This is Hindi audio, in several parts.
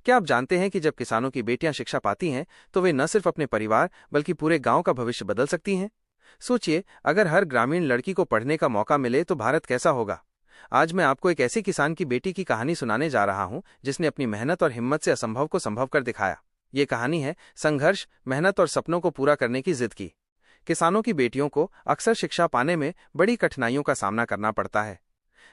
क्या आप जानते हैं कि जब किसानों की बेटियां शिक्षा पाती हैं तो वे न सिर्फ अपने परिवार बल्कि पूरे गांव का भविष्य बदल सकती हैं? सोचिए, अगर हर ग्रामीण लड़की को पढ़ने का मौका मिले तो भारत कैसा होगा। आज मैं आपको एक ऐसी किसान की बेटी की कहानी सुनाने जा रहा हूं जिसने अपनी मेहनत और हिम्मत से असंभव को संभव कर दिखाया। ये कहानी है संघर्ष, मेहनत और सपनों को पूरा करने की जिद की। किसानों की बेटियों को अक्सर शिक्षा पाने में बड़ी कठिनाइयों का सामना करना पड़ता है।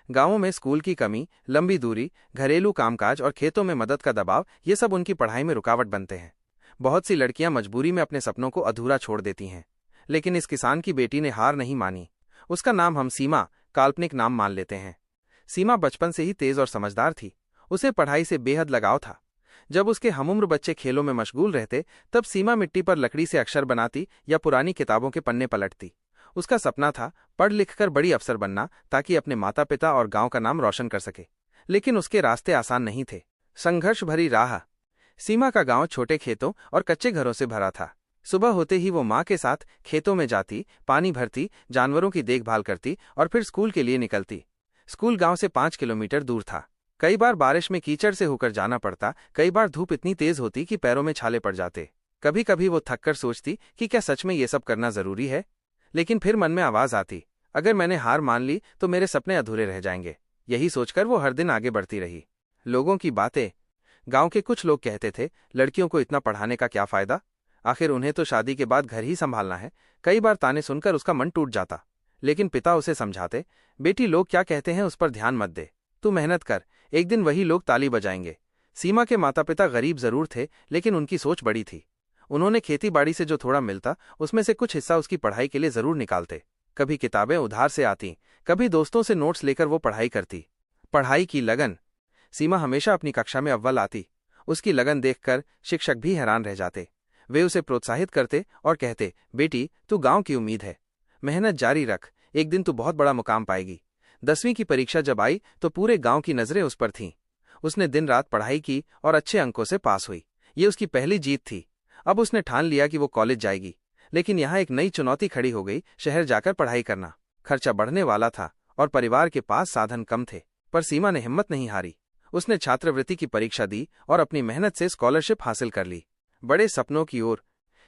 गांवों में स्कूल की कमी, लंबी दूरी, घरेलू कामकाज और खेतों में मदद का दबाव, ये सब उनकी पढ़ाई में रुकावट बनते हैं। बहुत सी लड़कियां मजबूरी में अपने सपनों को अधूरा छोड़ देती हैं, लेकिन इस किसान की बेटी ने हार नहीं मानी। उसका नाम हम सीमा, काल्पनिक नाम मान लेते हैं। सीमा बचपन से ही तेज और समझदार थी। उसे पढ़ाई से बेहद लगाव था। जब उसके हमउम्र बच्चे खेलों में मशगूल रहते, तब सीमा मिट्टी पर लकड़ी से अक्षर बनाती या पुरानी किताबों के पन्ने पलटती। उसका सपना था पढ़ लिखकर बड़ी अफसर बनना, ताकि अपने माता पिता और गांव का नाम रोशन कर सके। लेकिन उसके रास्ते आसान नहीं थे। संघर्ष भरी राह। सीमा का गांव छोटे खेतों और कच्चे घरों से भरा था। सुबह होते ही वो माँ के साथ खेतों में जाती, पानी भरती, जानवरों की देखभाल करती और फिर स्कूल के लिए निकलती। स्कूल गांव से 5 किलोमीटर दूर था। कई बार बारिश में कीचड़ से होकर जाना पड़ता, कई बार धूप इतनी तेज होती कि पैरों में छाले पड़ जाते। कभी कभी वो थककर सोचती कि क्या सच में ये सब करना जरूरी है। लेकिन फिर मन में आवाज आती, अगर मैंने हार मान ली तो मेरे सपने अधूरे रह जाएंगे। यही सोचकर वो हर दिन आगे बढ़ती रही। लोगों की बातें। गांव के कुछ लोग कहते थे, लड़कियों को इतना पढ़ाने का क्या फायदा, आखिर उन्हें तो शादी के बाद घर ही संभालना है। कई बार ताने सुनकर उसका मन टूट जाता। लेकिन पिता उसे समझाते, बेटी लोग क्या कहते हैं उस पर ध्यान मत दे, तू मेहनत कर, एक दिन वही लोग ताली बजाएंगे। सीमा के माता पिता गरीब जरूर थे, लेकिन उनकी सोच बड़ी थी। उन्होंने खेती बाड़ी से जो थोड़ा मिलता उसमें से कुछ हिस्सा उसकी पढ़ाई के लिए जरूर निकालते। कभी किताबें उधार से आती, कभी दोस्तों से नोट्स लेकर वो पढ़ाई करती। पढ़ाई की लगन। सीमा हमेशा अपनी कक्षा में अव्वल आती। उसकी लगन देखकर शिक्षक भी हैरान रह जाते। वे उसे प्रोत्साहित करते और कहते, बेटी तू गांव की उम्मीद है, मेहनत जारी रख, एक दिन तू बहुत बड़ा मुकाम पाएगी। 10वीं की परीक्षा जब आई तो पूरे गांव की नजरें उस पर थीं। उसने दिन रात पढ़ाई की और अच्छे अंकों से पास हुई। ये उसकी पहली जीत थी। अब उसने ठान लिया कि वो कॉलेज जाएगी। लेकिन यहाँ एक नई चुनौती खड़ी हो गई, शहर जाकर पढ़ाई करना। खर्चा बढ़ने वाला था और परिवार के पास साधन कम थे। पर सीमा ने हिम्मत नहीं हारी। उसने छात्रवृत्ति की परीक्षा दी और अपनी मेहनत से स्कॉलरशिप हासिल कर ली। बड़े सपनों की ओर।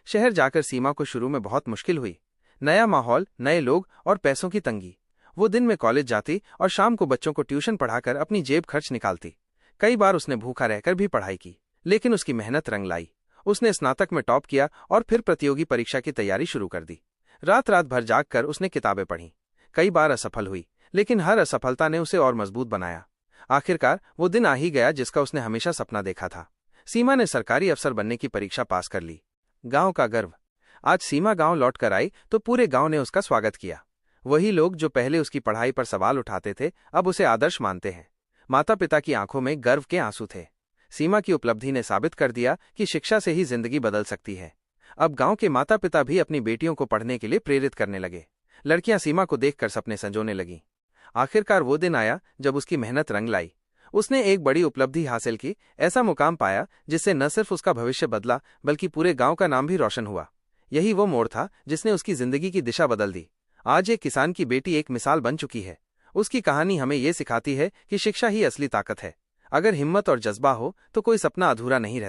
शहर जाकर सीमा को शुरू में बहुत मुश्किल हुई। नया माहौल, नए लोग और पैसों की तंगी। वो दिन में कॉलेज जाती और शाम को बच्चों को ट्यूशन पढ़ाकर अपनी जेब खर्च निकालती। कई बार उसने भूखा रहकर भी पढ़ाई की, लेकिन उसकी मेहनत रंग लाई। उसने स्नातक में टॉप किया और फिर प्रतियोगी परीक्षा की तैयारी शुरू कर दी। रात रात भर जागकर उसने किताबें पढ़ी। कई बार असफल हुई, लेकिन हर असफलता ने उसे और मजबूत बनाया। आखिरकार वो दिन आ ही गया जिसका उसने हमेशा सपना देखा था। सीमा ने सरकारी अफसर बनने की परीक्षा पास कर ली। गांव का गर्व। आज सीमा गांव लौट कर आई तो पूरे गांव ने उसका स्वागत किया। वही लोग जो पहले उसकी पढ़ाई पर सवाल उठाते थे, अब उसे आदर्श मानते हैं। माता पिता की आंखों में गर्व के आंसू थे। सीमा की उपलब्धि ने साबित कर दिया कि शिक्षा से ही जिंदगी बदल सकती है। अब गांव के माता पिता भी अपनी बेटियों को पढ़ने के लिए प्रेरित करने लगे। लड़कियां सीमा को देखकर सपने संजोने लगीं। आखिरकार वो दिन आया जब उसकी मेहनत रंग लाई। उसने एक बड़ी उपलब्धि हासिल की, ऐसा मुकाम पाया जिससे न सिर्फ उसका भविष्य बदला बल्कि पूरे गांव का नाम भी रोशन हुआ। यही वो मोड़ था जिसने उसकी जिंदगी की दिशा बदल दी। आज एक किसान की बेटी एक मिसाल बन चुकी है। उसकी कहानी हमें ये सिखाती है कि शिक्षा ही असली ताकत है। अगर हिम्मत और जज्बा हो तो कोई सपना अधूरा नहीं रहता।